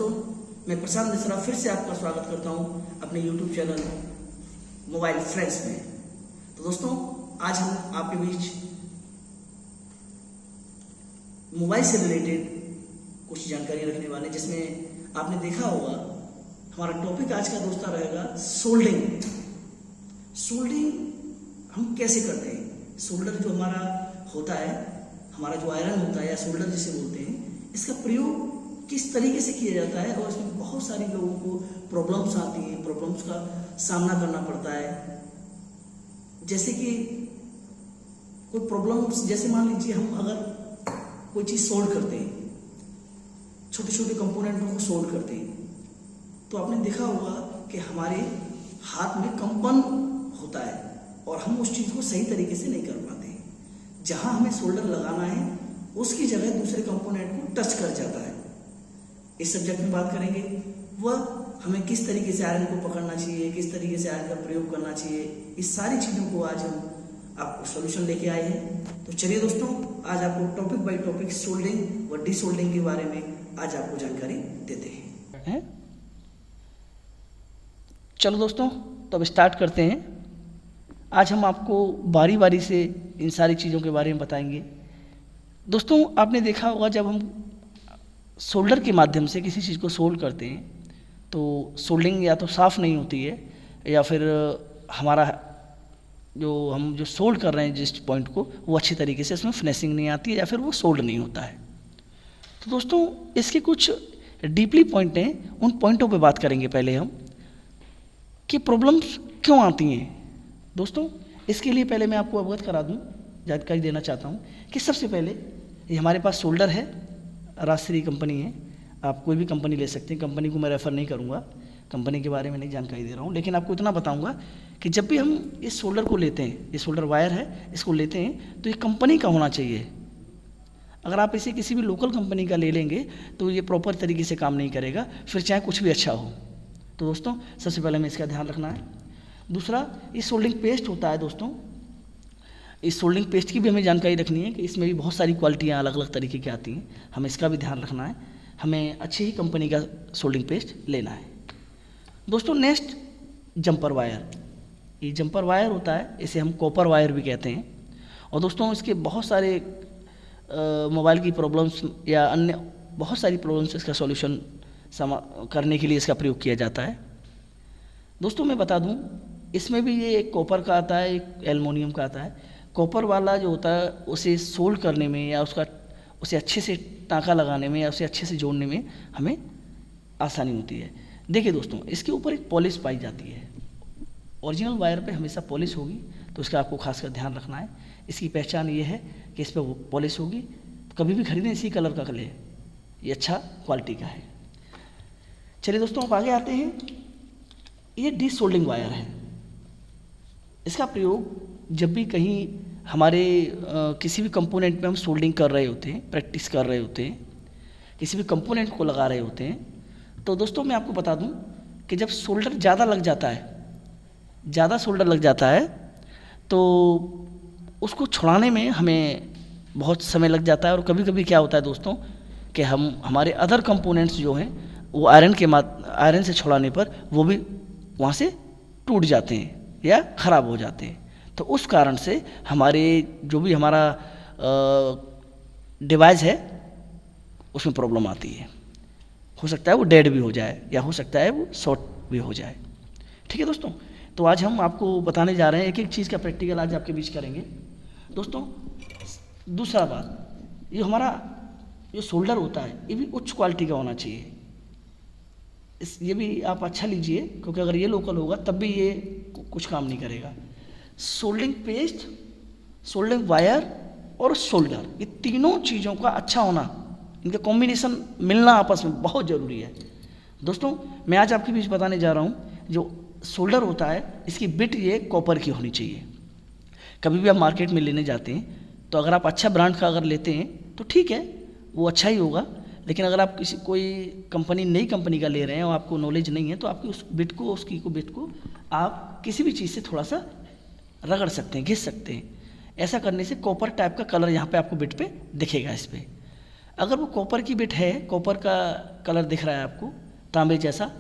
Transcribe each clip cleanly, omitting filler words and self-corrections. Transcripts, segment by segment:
दोस्तों, मैं प्रशांत मिश्रा फिर से आपका स्वागत करता हूं अपने YouTube चैनल मोबाइल फ्रेंड्स में। तो दोस्तों, आज हम आपके बीच मोबाइल से रिलेटेड कुछ जानकारी रखने वाले, जिसमें आपने देखा होगा हमारा टॉपिक आज का दोस्तों रहेगा सोल्डरिंग। सोल्डरिंग हम कैसे करते हैं? सोल्डर जो हमारा होता है, हमारा जो आयरन होता है या सोल्डर जिसे बोलते हैं, इसका प्रयोग किस तरीके से किया जाता है और इसमें बहुत सारी लोगों को प्रॉब्लम्स आती हैं, प्रॉब्लम्स का सामना करना पड़ता है। जैसे कि कोई प्रॉब्लम्स, जैसे मान लीजिए हम अगर कोई चीज़ सोल्ड करते हैं, छोटे छोटे कंपोनेंटों को सोल्ड करते हैं, तो आपने देखा होगा कि हमारे हाथ में कंपन होता है और हम उस चीज़ को सही तरीके से नहीं कर पाते। जहाँ हमें सोल्डर लगाना है उसकी जगह दूसरे कंपोनेंट को टच कर जाता है। इस सब्जेक्ट में बात करेंगे वह हमें किस तरीके से आयरन को पकड़ना चाहिए, किस तरीके से आयरन का प्रयोग करना चाहिए, इस सारी चीज़ों को आज हम आपको सॉल्यूशन लेके आए हैं। तो चलिए दोस्तों, आज आपको टॉपिक बाय टॉपिक सोल्डरिंग व डिसोल्डरिंग के बारे में आज आपको जानकारी देते हैं। चलो दोस्तों, तो अब स्टार्ट करते हैं। आज हम आपको बारी बारी से इन सारी चीज़ों के बारे में बताएंगे। दोस्तों, आपने देखा होगा जब हम सोल्डर के माध्यम से किसी चीज़ को सोल्ड करते हैं तो सोल्डिंग या तो साफ़ नहीं होती है, या फिर हमारा जो सोल्ड कर रहे हैं जिस पॉइंट को, वो अच्छी तरीके से इसमें फिनिशिंग नहीं आती है या फिर वो सोल्ड नहीं होता है। तो दोस्तों, इसके कुछ डीपली पॉइंट हैं, उन पॉइंटों पे बात करेंगे पहले हम कि प्रॉब्लम्स क्यों आती हैं। दोस्तों, इसके लिए पहले मैं आपको अवगत करा दूं, जानकारी देना चाहता हूं कि सबसे पहले ये हमारे पास सोल्डर है, राजश्री कंपनी है। आप कोई भी कंपनी ले सकते हैं, कंपनी को मैं रेफ़र नहीं करूंगा, कंपनी के बारे में नहीं जानकारी दे रहा हूं, लेकिन आपको इतना बताऊंगा कि जब भी हम इस सोल्डर को लेते हैं, ये सोल्डर वायर है, इसको लेते हैं तो ये कंपनी का होना चाहिए। अगर आप इसे किसी भी लोकल कंपनी का ले लेंगे तो ये प्रॉपर तरीके से काम नहीं करेगा, फिर चाहे कुछ भी अच्छा हो। तो दोस्तों, सबसे पहले हमें इसका ध्यान रखना है। दूसरा, ये सोल्डरिंग पेस्ट होता है। दोस्तों, इस सोल्डरिंग पेस्ट की भी हमें जानकारी रखनी है कि इसमें भी बहुत सारी क्वालिटियाँ अलग अलग तरीके की आती हैं, हमें इसका भी ध्यान रखना है। हमें अच्छी ही कंपनी का सोल्डरिंग पेस्ट लेना है। दोस्तों, नेक्स्ट जंपर वायर। ये जंपर वायर होता है, इसे हम कॉपर वायर भी कहते हैं। और दोस्तों, इसके बहुत सारे मोबाइल की प्रॉब्लम्स या अन्य बहुत सारी प्रॉब्लम्स इसका सॉल्यूशन करने के लिए इसका प्रयोग किया जाता है। दोस्तों, मैं बता दूं, इसमें भी ये एक कॉपर का आता है, एक एल्युमिनियम का आता है। कॉपर वाला जो होता है उसे सोल्ड करने में या उसे अच्छे से टाँका लगाने में या उसे अच्छे से जोड़ने में हमें आसानी होती है। देखिए दोस्तों, इसके ऊपर एक पॉलिश पाई जाती है। ओरिजिनल वायर पे हमेशा पॉलिश होगी, तो इसका आपको खासकर ध्यान रखना है। इसकी पहचान ये है कि इस पर पॉलिश होगी, तो कभी भी खरीदें इसी कलर का ले, ये अच्छा क्वालिटी का है। चलिए दोस्तों, अब आगे आते हैं। ये डिसोल्डिंग वायर है। इसका प्रयोग जब भी कहीं हमारे किसी भी कंपोनेंट में हम सोल्डिंग कर रहे होते हैं, प्रैक्टिस कर रहे होते हैं, किसी भी कंपोनेंट को लगा रहे होते हैं, तो दोस्तों मैं आपको बता दूं कि जब सोल्डर ज़्यादा लग जाता है, ज़्यादा सोल्डर लग जाता है, तो उसको छुड़ाने में हमें बहुत समय लग जाता है। और कभी कभी क्या होता है दोस्तों कि हमारे अदर कंपोनेंट्स जो हैं वो आयरन से छुड़ाने पर वो भी वहाँ से टूट जाते हैं या ख़राब हो जाते हैं। तो उस कारण से हमारे जो भी हमारा डिवाइस है उसमें प्रॉब्लम आती है। हो सकता है वो डेड भी हो जाए या हो सकता है वो शॉर्ट भी हो जाए। ठीक है दोस्तों, तो आज हम आपको बताने जा रहे हैं, एक एक चीज़ का प्रैक्टिकल आज आपके बीच करेंगे। दोस्तों, दूसरा बात, ये हमारा जो सोल्डर होता है ये भी उच्च क्वालिटी का होना चाहिए। ये भी आप अच्छा लीजिए, क्योंकि अगर ये लोकल होगा तब भी ये कुछ काम नहीं करेगा। सोल्डरिंग पेस्ट, सोल्डरिंग वायर और सोल्डर, ये तीनों चीज़ों का अच्छा होना, इनका कॉम्बिनेशन मिलना आपस में बहुत ज़रूरी है। दोस्तों, मैं आज आपके बीच बताने जा रहा हूँ, जो सोल्डर होता है इसकी बिट ये कॉपर की होनी चाहिए। कभी भी आप मार्केट में लेने जाते हैं तो अगर आप अच्छा ब्रांड का अगर लेते हैं तो ठीक है, वो अच्छा ही होगा। लेकिन अगर आप कोई नई कंपनी का ले रहे हैं और आपको नॉलेज नहीं है, तो आपकी उस बिट को आप किसी भी चीज़ से थोड़ा सा रगड़ सकते हैं, घिस सकते हैं। ऐसा करने से कॉपर टाइप का कलर यहाँ पे आपको बिट पे दिखेगा। इस पर अगर वो कॉपर की बिट है, कॉपर का कलर दिख रहा है आपको तांबे जैसा,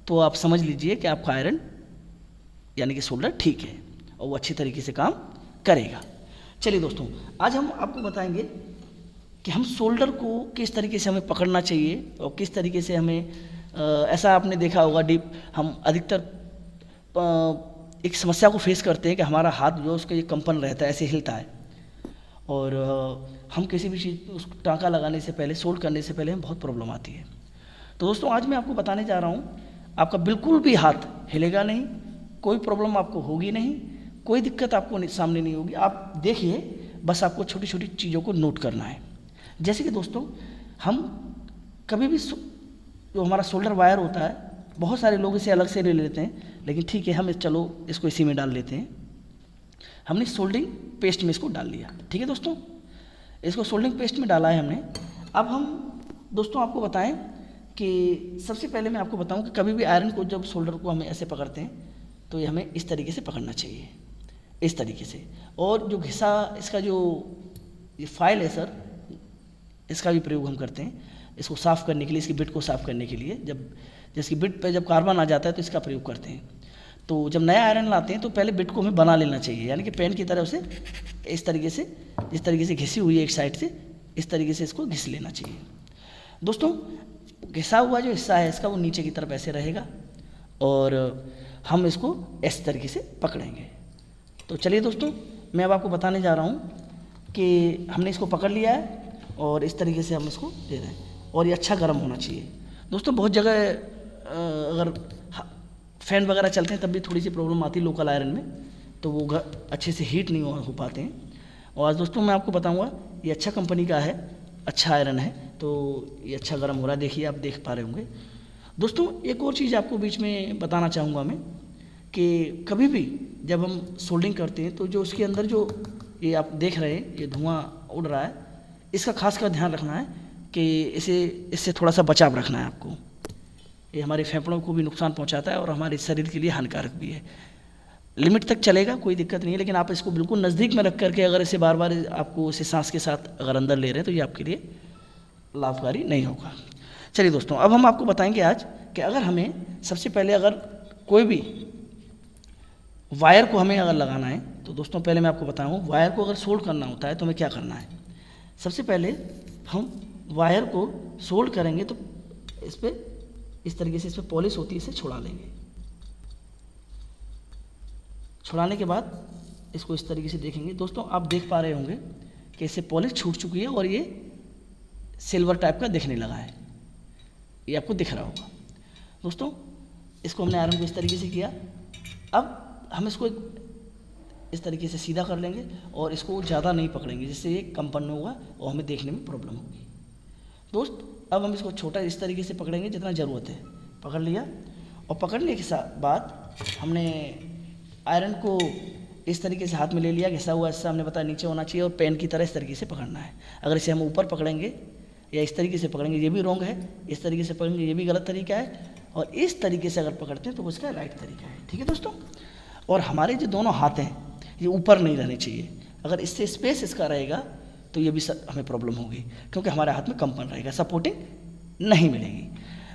तो आप समझ लीजिए कि आपका आयरन यानी कि सोल्डर ठीक है और वो अच्छी तरीके से काम करेगा। चलिए दोस्तों, आज हम आपको बताएंगे कि हम सोल्डर को किस तरीके से हमें पकड़ना चाहिए और किस तरीके से हमें ऐसा आपने देखा होगा डीप, हम अधिकतर एक समस्या को फेस करते हैं कि हमारा हाथ जो उसका ये कंपन रहता है, ऐसे हिलता है, और हम किसी भी चीज़ उस टाँका लगाने से पहले, सोल्ड करने से पहले हमें बहुत प्रॉब्लम आती है। तो दोस्तों आज मैं आपको बताने जा रहा हूँ, आपका बिल्कुल भी हाथ हिलेगा नहीं, कोई प्रॉब्लम आपको होगी नहीं, कोई दिक्कत आपको सामने नहीं होगी। आप देखिए, बस आपको छोटी छोटी चीज़ों को नोट करना है। जैसे कि दोस्तों, हम कभी भी जो हमारा सोल्डर वायर होता है, बहुत सारे लोग इसे अलग से ले लेते हैं, लेकिन ठीक है, हम चलो इसको इसी में डाल लेते हैं। हमने सोल्डरिंग पेस्ट में इसको डाल लिया, ठीक है दोस्तों, इसको सोल्डरिंग पेस्ट में डाला है हमने। अब हम दोस्तों आपको बताएं कि सबसे पहले मैं आपको बताऊं कि कभी भी आयरन को, जब सोल्डर को हमें ऐसे पकड़ते हैं तो ये हमें इस तरीके से पकड़ना चाहिए, इस तरीके से। और जो घिसा, इसका जो ये फाइल है सर, इसका भी प्रयोग हम करते हैं इसको साफ़ करने के लिए, इसकी बिट को साफ़ करने के लिए। जब जिसकी बिट पे जब कार्बन आ जाता है तो इसका प्रयोग करते हैं। तो जब नया आयरन लाते हैं तो पहले बिट को हमें बना लेना चाहिए, यानी कि पेन की तरह उसे इस तरीके से, जिस तरीके से घिसी हुई है एक साइड से, इस तरीके से इसको घिस लेना चाहिए। दोस्तों घिसा हुआ जो हिस्सा है इसका, वो नीचे की तरफ ऐसे रहेगा और हम इसको इस तरीके से पकड़ेंगे। तो चलिए दोस्तों, मैं अब आपको बताने जा रहा हूँ कि हमने इसको पकड़ लिया है और इस तरीके से हम इसको दे रहे हैं, और ये अच्छा गर्म होना चाहिए। दोस्तों बहुत जगह अगर फ़ैन वगैरह चलते हैं तब भी थोड़ी सी प्रॉब्लम आती है लोकल आयरन में, तो वो अच्छे से हीट नहीं हो पाते हैं। और आज दोस्तों मैं आपको बताऊंगा, ये अच्छा कंपनी का है, अच्छा आयरन है, तो ये अच्छा गर्म हो रहा है, देखिए आप देख पा रहे होंगे। दोस्तों एक और चीज़ आपको बीच में बताना चाहूँगा मैं, कि कभी भी जब हम सोल्डिंग करते हैं तो जो उसके अंदर जो ये आप देख रहे हैं ये धुआं उड़ रहा है, इसका खास कर ध्यान रखना है कि इससे थोड़ा सा बचाव रखना है आपको। ये हमारे फेफड़ों को भी नुकसान पहुंचाता है और हमारे शरीर के लिए हानिकारक भी है। लिमिट तक चलेगा, कोई दिक्कत नहीं है, लेकिन आप इसको बिल्कुल नज़दीक में रख करके अगर इसे बार बार आपको इसे सांस के साथ अगर अंदर ले रहे हैं तो ये आपके लिए लाभकारी नहीं होगा। चलिए दोस्तों, अब हम आपको बताएंगे आज कि अगर हमें सबसे पहले अगर कोई भी वायर को हमें अगर लगाना है, तो दोस्तों पहले मैं आपको बताऊँ, वायर को अगर सोल्ड करना होता है तो हमें क्या करना है। सबसे पहले हम वायर को सोल्ड करेंगे तो इस पर इस तरीके से, इस पर पॉलिश होती है, इसे छुड़ा लेंगे। छुड़ाने के बाद इसको इस तरीके से देखेंगे। दोस्तों आप देख पा रहे होंगे कि इससे पॉलिश छूट चुकी है और ये सिल्वर टाइप का दिखने लगा है, ये आपको दिख रहा होगा। दोस्तों इसको हमने आयरन को इस तरीके से किया। अब हम इसको इस तरीके से सीधा कर लेंगे और इसको ज़्यादा नहीं पकड़ेंगे, जिससे ये कंपन होगा और हमें देखने में प्रॉब्लम होगी। दोस्त अब हम इसको छोटा इस तरीके से पकड़ेंगे जितना ज़रूरत है, पकड़ लिया। और पकड़ने के बाद हमने आयरन को इस तरीके से हाथ में ले लिया, घिसा हुआ हिस्सा हमने बताया नीचे होना चाहिए और पेन की तरह इस तरीके से पकड़ना है। अगर इसे हम ऊपर पकड़ेंगे या इस तरीके से पकड़ेंगे ये भी रॉन्ग है, इस तरीके से पकड़ेंगे ये भी गलत तरीका है, और इस तरीके से अगर पकड़ते हैं तो उसका राइट तरीका है, ठीक है दोस्तों। और हमारे जो दोनों हाथ हैं ये ऊपर नहीं रहने चाहिए, अगर इससे स्पेस इसका रहेगा तो ये भी हमें प्रॉब्लम होगी, क्योंकि हमारे हाथ में कंपन रहेगा, सपोर्टिंग नहीं मिलेगी।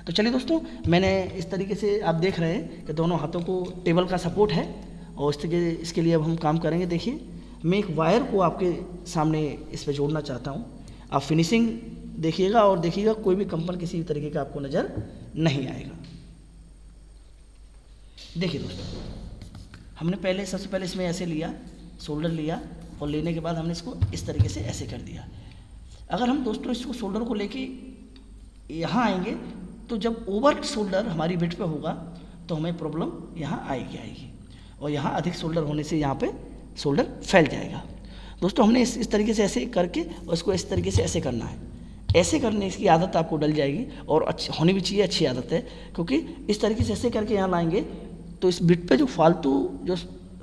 तो चलिए दोस्तों, मैंने इस तरीके से आप देख रहे हैं कि दोनों हाथों को टेबल का सपोर्ट है, और इसके लिए अब हम काम करेंगे। देखिए मैं एक वायर को आपके सामने इस पर जोड़ना चाहता हूँ, आप फिनिशिंग देखिएगा और देखिएगा कोई भी कंपन किसी भी तरीके का आपको नज़र नहीं आएगा। देखिए दोस्तों, हमने सबसे पहले इसमें ऐसे लिया, शोल्डर लिया, और लेने के बाद हमने इसको इस तरीके से ऐसे कर दिया। अगर हम दोस्तों इसको शोल्डर को लेके यहाँ आएंगे तो जब ओवर शोल्डर हमारी बिट पे होगा तो हमें प्रॉब्लम यहाँ आएगी, और यहाँ अधिक शोल्डर होने से यहाँ पे शोल्डर फैल जाएगा। दोस्तों हमने इस तरीके से ऐसे करके और इसको इस तरीके से ऐसे करना है। ऐसे करने की आदत आपको डल जाएगी, और अच्छी होनी भी चाहिए, अच्छी आदत है, क्योंकि इस तरीके से ऐसे करके यहाँ लाएंगे तो इस बिट पे जो फालतू जो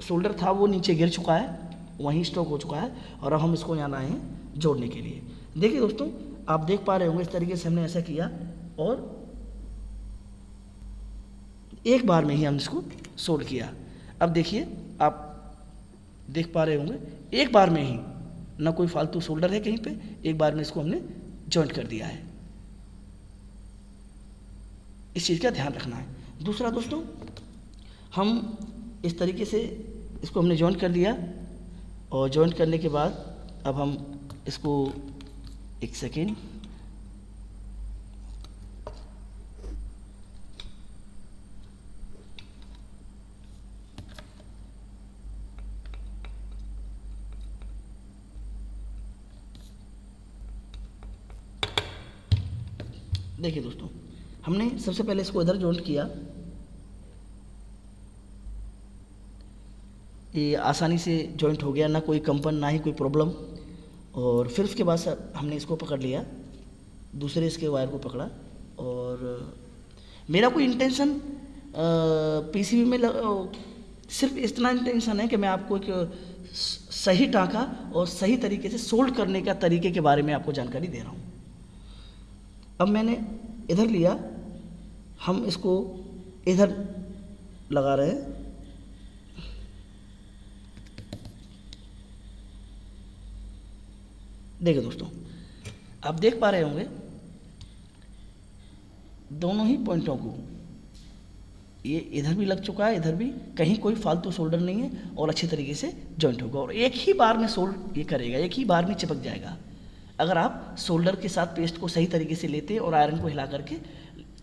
शोल्डर था वो नीचे गिर चुका है, वहीं स्टॉक हो चुका है, और अब हम इसको यहाँ लाए हैं जोड़ने के लिए। देखिए दोस्तों आप देख पा रहे होंगे इस तरीके से हमने ऐसा किया, और एक बार में ही हमने इसको सोल्ड किया। अब देखिए आप देख पा रहे होंगे एक बार में ही, ना कोई फालतू शोल्डर है कहीं पे, एक बार में इसको हमने जॉइंट कर दिया है। इस चीज़ का ध्यान रखना है। दूसरा दोस्तों, हम इस तरीके से इसको हमने जॉइंट कर दिया और जॉइंट करने के बाद अब हम इसको एक सेकेंड देखिए दोस्तों, हमने सबसे पहले इसको इधर जॉइंट किया, ये आसानी से जॉइंट हो गया, ना कोई कंपन ना ही कोई प्रॉब्लम। और फिर उसके बाद सर हमने इसको पकड़ लिया, दूसरे इसके वायर को पकड़ा और मेरा कोई इंटेंशन पीसीबी में सिर्फ इतना इंटेंशन है कि मैं आपको एक सही टाँका और सही तरीके से सोल्ड करने का तरीके के बारे में आपको जानकारी दे रहा हूँ। अब मैंने इधर लिया, हम इसको इधर लगा रहे हैं। देखिए दोस्तों, आप देख पा रहे होंगे दोनों ही पॉइंटों को, ये इधर भी लग चुका है, इधर भी, कहीं कोई फालतू सोल्डर नहीं है और अच्छे तरीके से जॉइंट होगा और एक ही बार में सोल्ड ये करेगा, एक ही बार में चिपक जाएगा अगर आप सोल्डर के साथ पेस्ट को सही तरीके से लेते हैं और आयरन को हिला करके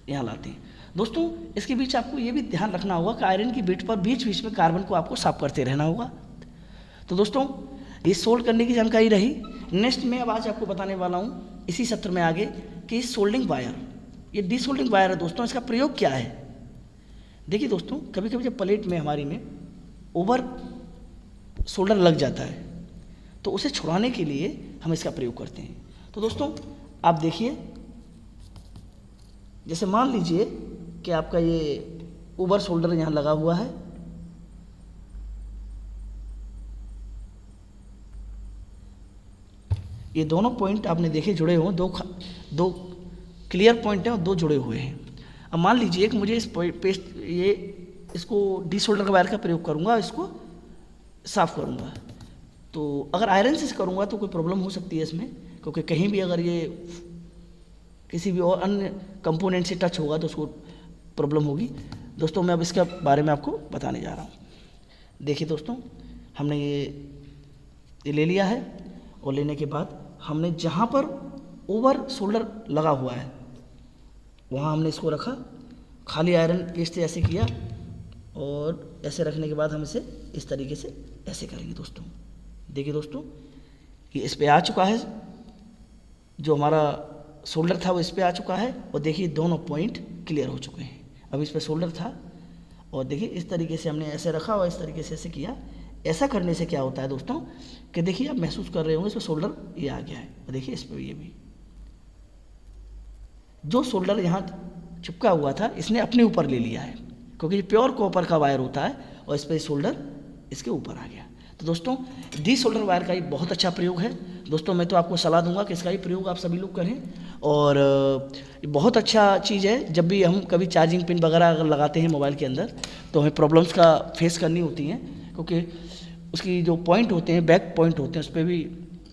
यहाँ लाते हैं। दोस्तों, इसके बीच आपको ये भी ध्यान रखना होगा कि आयरन की बिट पर बीच बीच में कार्बन को आपको साफ करते रहना होगा। तो दोस्तों, ये सोल्ड करने की जानकारी रही। नेक्स्ट में अब आज आपको बताने वाला हूँ इसी सत्र में आगे कि सोल्डिंग वायर, ये डीसोल्डिंग वायर है दोस्तों, इसका प्रयोग क्या है। देखिए दोस्तों, कभी कभी जब प्लेट में हमारी में ओवर सोल्डर लग जाता है तो उसे छुड़ाने के लिए हम इसका प्रयोग करते हैं। तो दोस्तों, आप देखिए, जैसे मान लीजिए कि आपका ये ओवर सोल्डर यहाँ लगा हुआ है, ये दोनों पॉइंट आपने देखे जुड़े हुए, दो क्लियर पॉइंट हैं और दो जुड़े हुए हैं। अब मान लीजिए कि मुझे इस पेस्ट इसको डीसोल्डर वायर का प्रयोग करूँगा, इसको साफ़ करूँगा, तो अगर आयरन से करूँगा तो कोई प्रॉब्लम हो सकती है इसमें, क्योंकि कहीं भी अगर ये किसी भी और अन्य कंपोनेंट से टच होगा तो उसको प्रॉब्लम होगी। दोस्तों, मैं अब इसके बारे में आपको बताने जा रहा हूँ। देखिए दोस्तों, हमने ये ले लिया है और लेने के बाद हमने जहाँ पर ओवर सोल्डर लगा हुआ है वहाँ हमने इसको रखा, खाली आयरन पेस्ट से ऐसे किया और ऐसे रखने के बाद हम इसे इस तरीके से ऐसे करेंगे। दोस्तों देखिए दोस्तों, ये इस पे आ चुका है, जो हमारा सोल्डर था वो इस पे आ चुका है और देखिए दोनों पॉइंट क्लियर हो चुके हैं। अब इस पे सोल्डर था और देखिए इस तरीके से हमने ऐसे रखा और इस तरीके से ऐसे किया। ऐसा करने से क्या होता है दोस्तों कि देखिए आप महसूस कर रहे होंगे, इस पर सोल्डर ये आ गया है और देखिए इस पर ये भी, जो सोल्डर यहाँ चिपका हुआ था इसने अपने ऊपर ले लिया है, क्योंकि ये प्योर कॉपर का वायर होता है और इस पर सोल्डर इसके ऊपर आ गया। तो दोस्तों, डीसोल्डर वायर का ये बहुत अच्छा प्रयोग है। दोस्तों, मैं तो आपको सलाह दूंगा कि इसका ही प्रयोग आप सभी लोग करें और ये बहुत अच्छा चीज़ है। जब भी हम कभी चार्जिंग पिन वगैरह अगर लगाते हैं मोबाइल के अंदर तो हमें प्रॉब्लम्स का फेस करनी होती हैं, क्योंकि उसकी जो पॉइंट होते हैं, बैक पॉइंट होते हैं, उस पर भी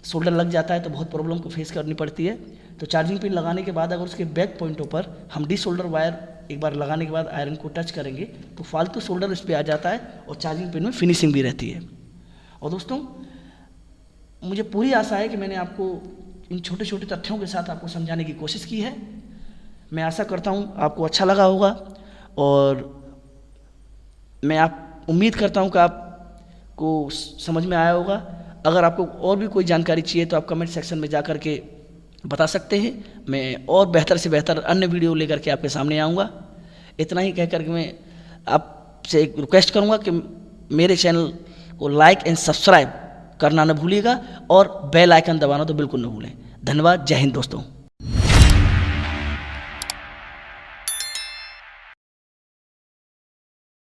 सोल्डर लग जाता है तो बहुत प्रॉब्लम को फेस करनी पड़ती है। तो चार्जिंग पिन लगाने के बाद अगर उसके बैक पॉइंटों पर हम डीसोल्डर वायर एक बार लगाने के बाद आयरन को टच करेंगे तो फालतू सोल्डर इस पर आ जाता है और चार्जिंग पिन में फिनिशिंग भी रहती है। और दोस्तों, मुझे पूरी आशा है कि मैंने आपको इन छोटे छोटे तथ्यों के साथ आपको समझाने की कोशिश की है। मैं आशा करता हूँ आपको अच्छा लगा होगा और मैं उम्मीद करता हूँ कि आपको समझ में आया होगा। अगर आपको और भी कोई जानकारी चाहिए तो आप कमेंट सेक्शन में जा कर के बता सकते हैं। मैं और बेहतर से बेहतर अन्य वीडियो लेकर के आपके सामने आऊँगा। इतना ही कहकर के मैं आपसे एक रिक्वेस्ट करूँगा कि मेरे चैनल को लाइक एंड सब्सक्राइब करना न भूलिएगा और बेल आइकन दबाना तो बिल्कुल न भूलें। धन्यवाद। जय हिंद दोस्तों।